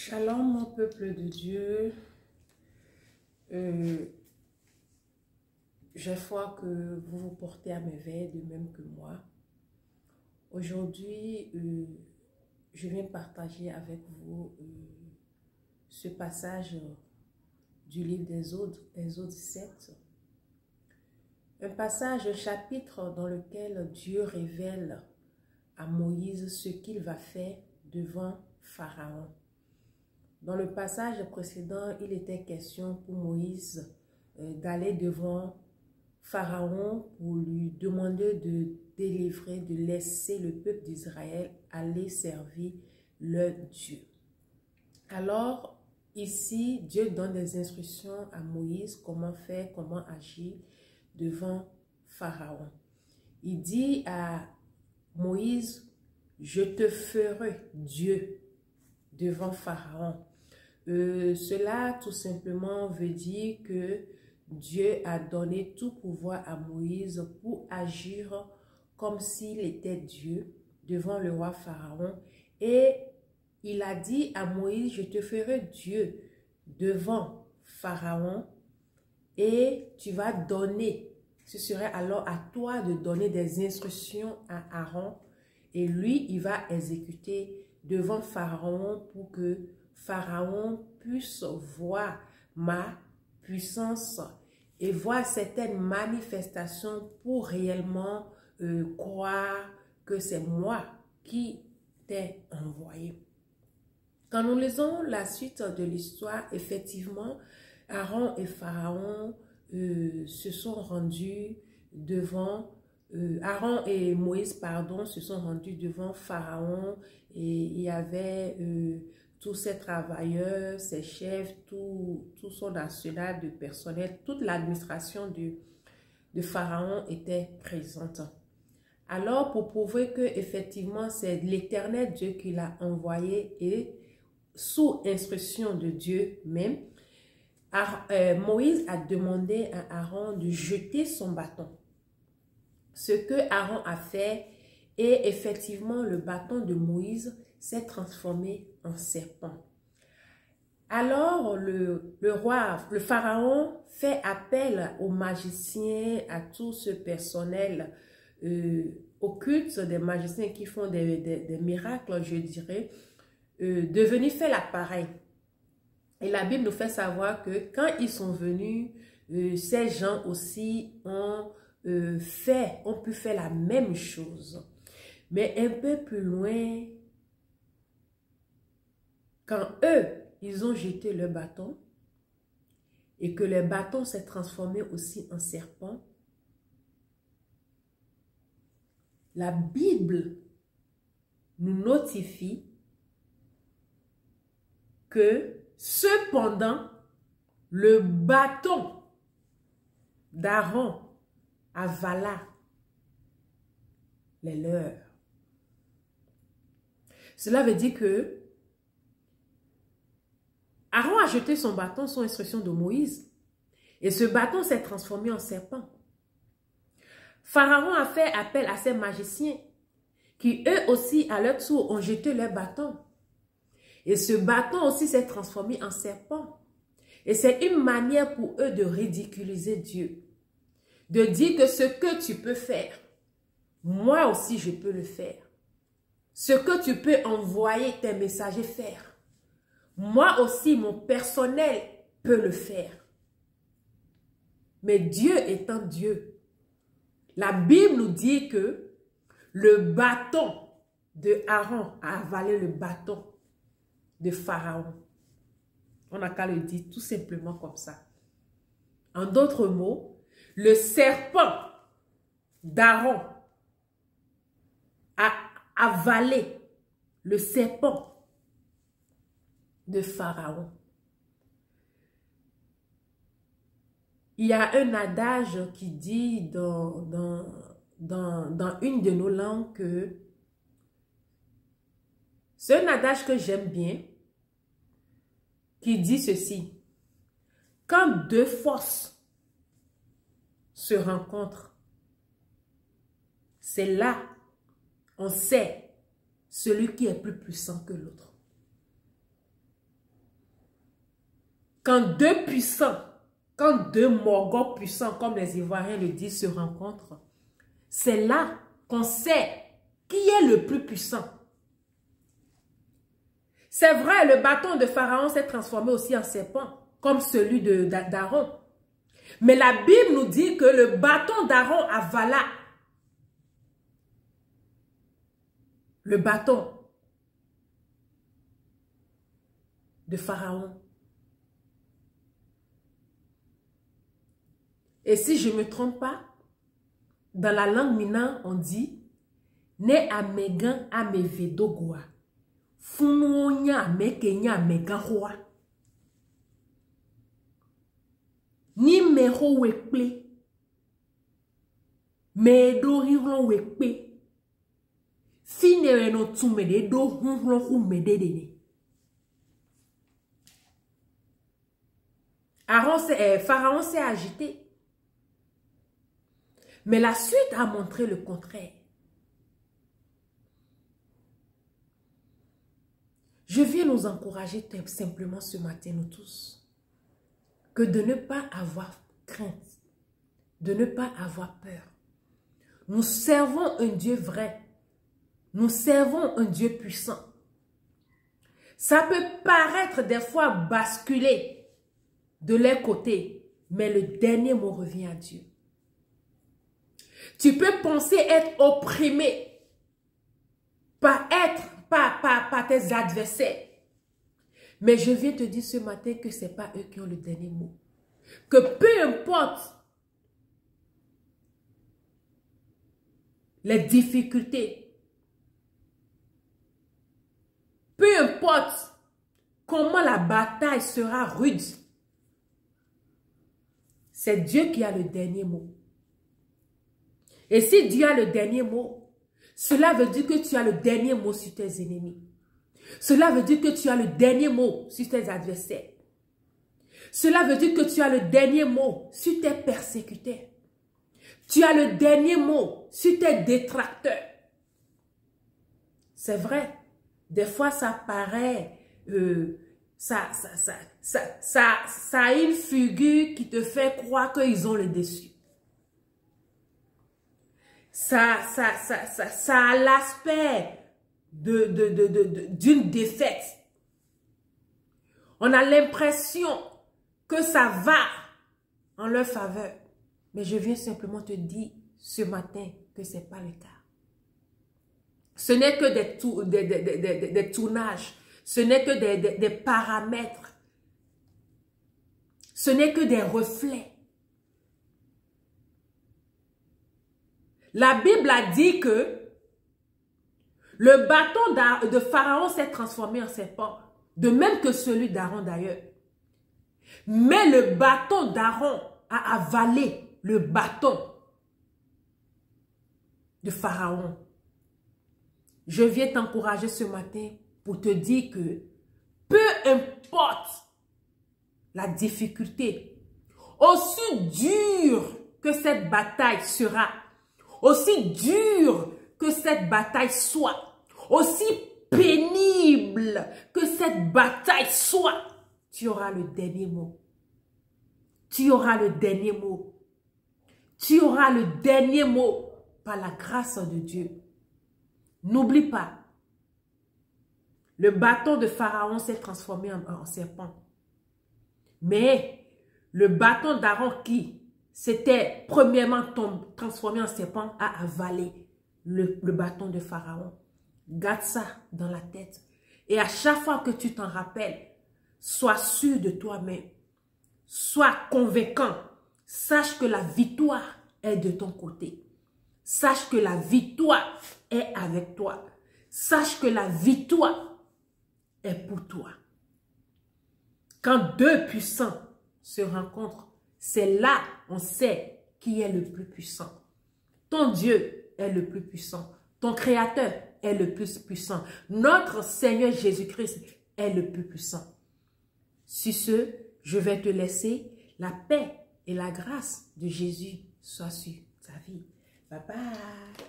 Shalom, mon peuple de Dieu. J'ai foi que vous vous portez à merveille, de même que moi. Aujourd'hui, je viens partager avec vous ce passage du livre d'Exode, Exode 7. Un passage, un chapitre dans lequel Dieu révèle à Moïse ce qu'il va faire devant Pharaon. Dans le passage précédent, il était question pour Moïse d'aller devant Pharaon pour lui demander de délivrer, de laisser le peuple d'Israël aller servir leur Dieu. Alors, ici, Dieu donne des instructions à Moïse, comment faire, comment agir devant Pharaon. Il dit à Moïse, je te ferai Dieu devant Pharaon. Cela tout simplement veut dire que Dieu a donné tout pouvoir à Moïse pour agir comme s'il était Dieu devant le roi Pharaon. Et il a dit à Moïse, je te ferai Dieu devant Pharaon et tu vas donner, ce serait alors à toi de donner des instructions à Aaron et lui, il va exécuter devant Pharaon pour que Pharaon puisse voir ma puissance et voir certaines manifestations pour réellement croire que c'est moi qui t'ai envoyé. Quand nous lisons la suite de l'histoire, effectivement, Aaron et Pharaon se sont rendus devant Aaron et Moïse, pardon, se sont rendus devant Pharaon et il y avait tous ses travailleurs, ses chefs, tout son arsenal de personnel, toute l'administration de Pharaon était présente. Alors, pour prouver que effectivement c'est l'Éternel Dieu qui l'a envoyé et sous instruction de Dieu même, Moïse a demandé à Aaron de jeter son bâton. Ce que Aaron a fait, et effectivement le bâton de Moïse s'est transformé en serpent. Alors le pharaon fait appel aux magiciens, à tout ce personnel occulte, des magiciens qui font des miracles, je dirais, de venir faire l'appareil. Et la Bible nous fait savoir que quand ils sont venus, ces gens aussi ont pu faire la même chose. Mais un peu plus loin, quand eux, ils ont jeté le bâton et que le bâton s'est transformé aussi en serpent, la Bible nous notifie que cependant, le bâton d'Aaron avala les leurs. Cela veut dire que Aaron a jeté son bâton sous instruction de Moïse et ce bâton s'est transformé en serpent. Pharaon a fait appel à ses magiciens qui eux aussi à leur tour ont jeté leur bâton. Et ce bâton aussi s'est transformé en serpent. Et c'est une manière pour eux de ridiculiser Dieu. De dire que ce que tu peux faire, moi aussi je peux le faire. Ce que tu peux envoyer tes messagers faire, moi aussi mon personnel peut le faire. Mais Dieu étant Dieu, la Bible nous dit que le bâton de Aaron a avalé le bâton de Pharaon. On n'a qu'à le dire tout simplement comme ça. En d'autres mots, le serpent d'Aaron a avalé le serpent de Pharaon. Il y a un adage qui dit dans une de nos langues que c'est un adage que j'aime bien, qui dit ceci: quand deux forces se rencontrent, c'est là on sait celui qui est plus puissant que l'autre. quand deux morgots puissants, comme les Ivoiriens le disent, se rencontrent, c'est là qu'on sait qui est le plus puissant. C'est vrai, le bâton de Pharaon s'est transformé aussi en serpent, comme celui d'Aaron. Mais la Bible nous dit que le bâton d'Aaron avala le bâton de Pharaon. Et si je ne me trompe pas, dans la langue Mina, on dit « Ne amegan amevedogwa, funuonya amekenya amegahoa. » Ni mero wekple, medo hiron wekpe, finere no tumede do hunron humedede. Pharaon s'est agité. Mais la suite a montré le contraire. Je viens nous encourager simplement ce matin, nous tous, que de ne pas avoir crainte, de ne pas avoir peur. Nous servons un Dieu vrai. Nous servons un Dieu puissant. Ça peut paraître des fois basculer de leur côté, mais le dernier mot revient à Dieu. Tu peux penser être opprimé par tes adversaires. Mais je viens te dire ce matin que ce n'est pas eux qui ont le dernier mot. Que peu importe les difficultés, peu importe comment la bataille sera rude, c'est Dieu qui a le dernier mot. Et si Dieu a le dernier mot, cela veut dire que tu as le dernier mot sur tes ennemis. Cela veut dire que tu as le dernier mot sur tes adversaires. Cela veut dire que tu as le dernier mot sur tes persécuteurs. Tu as le dernier mot sur tes détracteurs. C'est vrai, des fois ça paraît, ça a une figure qui te fait croire qu'ils ont le dessus. Ça a l'aspect d'une défaite. On a l'impression que ça va en leur faveur. Mais je viens simplement te dire ce matin que ce n'est pas le cas. Ce n'est que des tournages. Ce n'est que des paramètres. Ce n'est que des reflets. La Bible a dit que le bâton de Pharaon s'est transformé en serpent, de même que celui d'Aaron d'ailleurs. Mais le bâton d'Aaron a avalé le bâton de Pharaon. Je viens t'encourager ce matin pour te dire que peu importe la difficulté, aussi dure que cette bataille sera, aussi dure que cette bataille soit, aussi pénible que cette bataille soit, tu auras le dernier mot. Tu auras le dernier mot. Tu auras le dernier mot par la grâce de Dieu. N'oublie pas, le bâton de Pharaon s'est transformé en serpent. Mais le bâton d'Aaron qui s'était premièrement transformé en serpent a avalé le bâton de Pharaon. Garde ça dans la tête. Et à chaque fois que tu t'en rappelles, sois sûr de toi-même. Sois convaincant. Sache que la victoire est de ton côté. Sache que la victoire est avec toi. Sache que la victoire est pour toi. Quand deux puissants se rencontrent, c'est là on sait qui est le plus puissant. Ton Dieu est le plus puissant. Ton Créateur est le plus puissant. Notre Seigneur Jésus-Christ est le plus puissant. Sur ce, je vais te laisser. La paix et la grâce de Jésus soient sur ta vie. Bye bye.